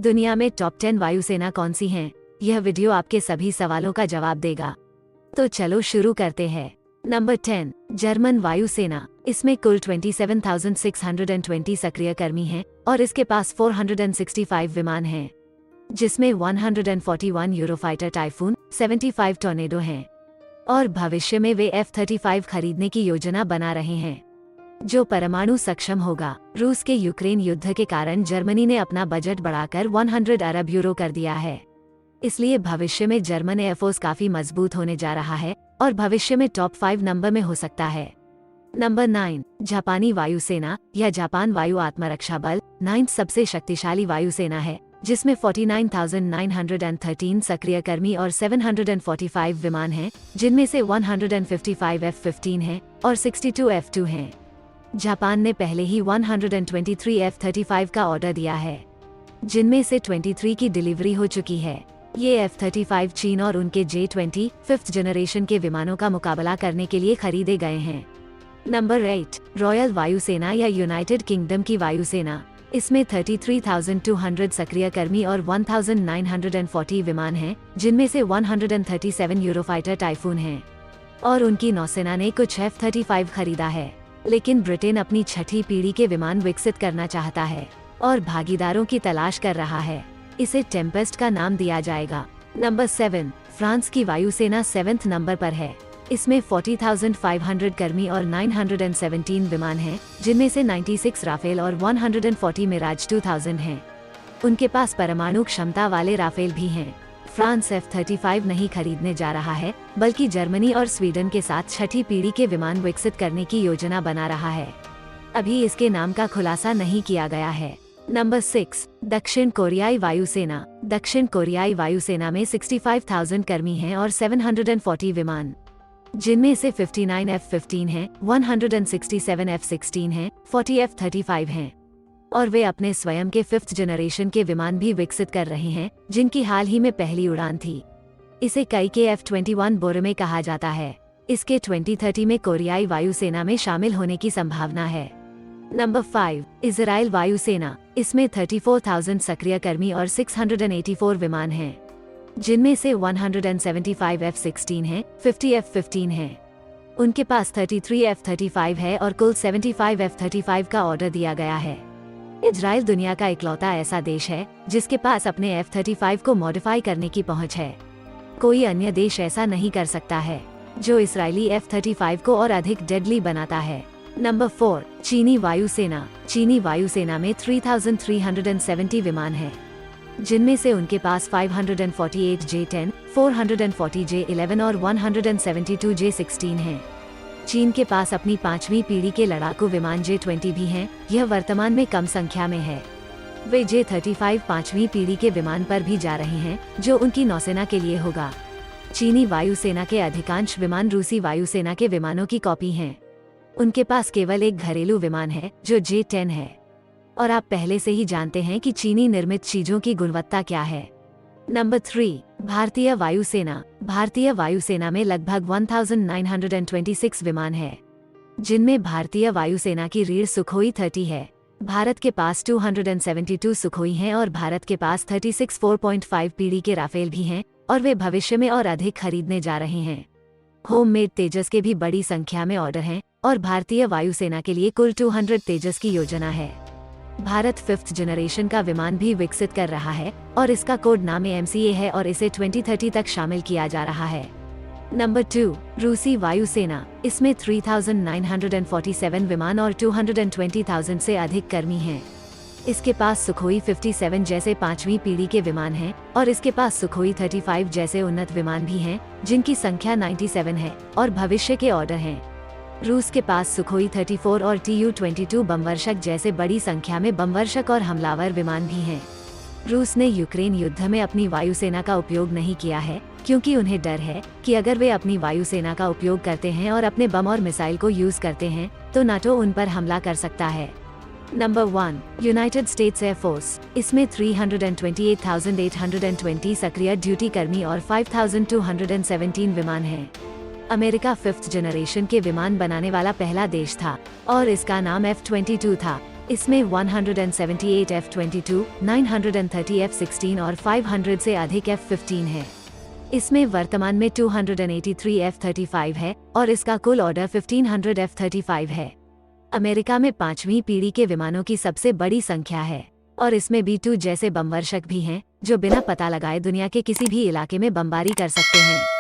दुनिया में टॉप 10 वायुसेना कौन सी हैं? यह वीडियो आपके सभी सवालों का जवाब देगा। तो चलो शुरू करते हैं। नंबर 10, जर्मन वायुसेना। इसमें कुल 27,620 सक्रिय कर्मी हैं और इसके पास 465 विमान हैं, जिसमें 141 यूरोफाइटर टाइफून, 75 टॉर्नेडो हैं और भविष्य में वे F-35 खरीदने की योजना बना रहे हैं, जो परमाणु सक्षम होगा। रूस के यूक्रेन युद्ध के कारण जर्मनी ने अपना बजट बढ़ाकर 100 अरब यूरो कर दिया है, इसलिए भविष्य में जर्मन एयरफोर्स काफी मजबूत होने जा रहा है और भविष्य में टॉप 5 नंबर में हो सकता है। नंबर 9, जापानी वायुसेना या जापान वायु आत्मरक्षा बल 9th सबसे शक्तिशाली वायुसेना है, जिसमें 49,913 सक्रिय कर्मी और 745 विमान हैं, जिनमें से 155 F-15 हैं और 62 F-2 हैं। जापान ने पहले ही 123 F-35 का ऑर्डर दिया है, जिनमें से 23 की डिलीवरी हो चुकी है। ये F-35 चीन और उनके J-20 5th जनरेशन के विमानों का मुकाबला करने के लिए खरीदे गए हैं। नंबर 8, रॉयल वायुसेना या यूनाइटेड किंगडम की वायुसेना। इसमें 33,200 सक्रिय कर्मी और 1,940 विमान हैं, जिनमें से 137 यूरोफाइटर टाइफून हैं और उनकी नौसेना ने कुछ F-35 खरीदा है। लेकिन ब्रिटेन अपनी छठी पीढ़ी के विमान विकसित करना चाहता है और भागीदारों की तलाश कर रहा है। इसे टेम्पेस्ट का नाम दिया जाएगा। नंबर 7, फ्रांस की वायुसेना 7th नंबर पर है। इसमें 40,500 कर्मी और 917 विमान हैं, जिनमें से 96 राफेल और 140 मिराज 2000 हैं। उनके पास परमाणु क्षमता वाले राफेल भी हैं। फ्रांस F-35 नहीं खरीदने जा रहा है, बल्कि जर्मनी और स्वीडन के साथ छठी पीढ़ी के विमान विकसित करने की योजना बना रहा है। अभी इसके नाम का खुलासा नहीं किया गया है। नंबर 6, दक्षिण कोरियाई वायुसेना। दक्षिण कोरियाई वायुसेना में 65,000 कर्मी हैं और 740 विमान, जिनमें से 59 F-15 हैं, 167 F-16 हैं, 40 F-35 हैं और वे अपने स्वयं के 5th जनरेशन के विमान भी विकसित कर रहे हैं, जिनकी हाल ही में पहली उड़ान थी। इसे कई के F-21 बोरमे कहा जाता है। इसके 2030 में कोरियाई वायुसेना में शामिल होने की संभावना है। नंबर 5, इजराइल वायुसेना। इसमें 34,000 सक्रिय कर्मी और 684 विमान हैं, जिनमें से 175 F-16 हैं, 50 F-15 हैं। उनके पास 33 F-35 है और कुल 75 F-35 का ऑर्डर दिया गया है। इजराइल दुनिया का इकलौता ऐसा देश है जिसके पास अपने F-35 को मॉडिफाई करने की पहुंच है। कोई अन्य देश ऐसा नहीं कर सकता है, जो इजरायली F-35 को और अधिक डेडली बनाता है। नंबर 4, चीनी वायुसेना। चीनी वायुसेना में 3,370 विमान हैं, जिनमें से उनके पास 548 J-10, 440 J-11 और 172 J-16 हैं। चीन के पास अपनी 5वीं पीढ़ी के लड़ाकू विमान J-20 भी हैं। यह वर्तमान में कम संख्या में है। वे J-35 5वीं पीढ़ी के विमान पर भी जा रहे हैं, जो उनकी नौसेना के लिए होगा। चीनी वायुसेना के अधिकांश विमान रूसी वायुसेना के विमानों की कॉपी हैं। उनके पास केवल एक घरेलू विमान है, जो J-10 है और आप पहले से ही जानते हैं कि चीनी निर्मित चीजों की गुणवत्ता क्या है। नंबर 3, भारतीय वायुसेना। भारतीय वायुसेना में लगभग 1926 विमान है, जिनमें भारतीय वायुसेना की रीढ़ सुखोई 30 है। भारत के पास 272 सुखोई हैं और भारत के पास 36 4.5 पीढ़ी के राफेल भी हैं और वे भविष्य में और अधिक खरीदने जा रहे हैं। होममेड तेजस के भी बड़ी संख्या में ऑर्डर हैं और भारतीय वायुसेना के लिए कुल 200 तेजस की योजना है। भारत 5th जनरेशन का विमान भी विकसित कर रहा है और इसका कोड नाम AMCA है और इसे 2030 तक शामिल किया जा रहा है। नंबर 2, रूसी वायुसेना। इसमें 3,947 विमान और 220,000 से अधिक कर्मी हैं। इसके पास सुखोई 57 जैसे 5वीं पीढ़ी के विमान हैं और इसके पास सुखोई 35 जैसे उन्नत विमान भी हैं, जिनकी संख्या 97 है और भविष्य के ऑर्डर हैं। रूस के पास सुखोई 34 और Tu-22 बमवर्षक जैसे बड़ी संख्या में बमवर्षक और हमलावर विमान भी हैं। रूस ने यूक्रेन युद्ध में अपनी वायुसेना का उपयोग नहीं किया है, क्योंकि उन्हें डर है कि अगर वे अपनी वायुसेना का उपयोग करते हैं और अपने बम और मिसाइल को यूज करते हैं, तो नाटो उन पर हमला कर सकता है। Number 1, United states air force. इसमें 328,820 सक्रिय ड्यूटी कर्मी और 5,217 विमान हैं। अमेरिका 5th जनरेशन के विमान बनाने वाला पहला देश था और इसका नाम F-22 था। इसमें 178 F-22, 930 F-16 और 500 से अधिक F-15 है। इसमें वर्तमान में 283 F-35 है और इसका कुल ऑर्डर 1500 F-35 है। अमेरिका में 5वीं पीढ़ी के विमानों की सबसे बड़ी संख्या है और इसमें B-2 जैसे बमवर्षक भी हैं जो बिना पता लगाए दुनिया के किसी भी इलाके में बमबारी कर सकते हैं।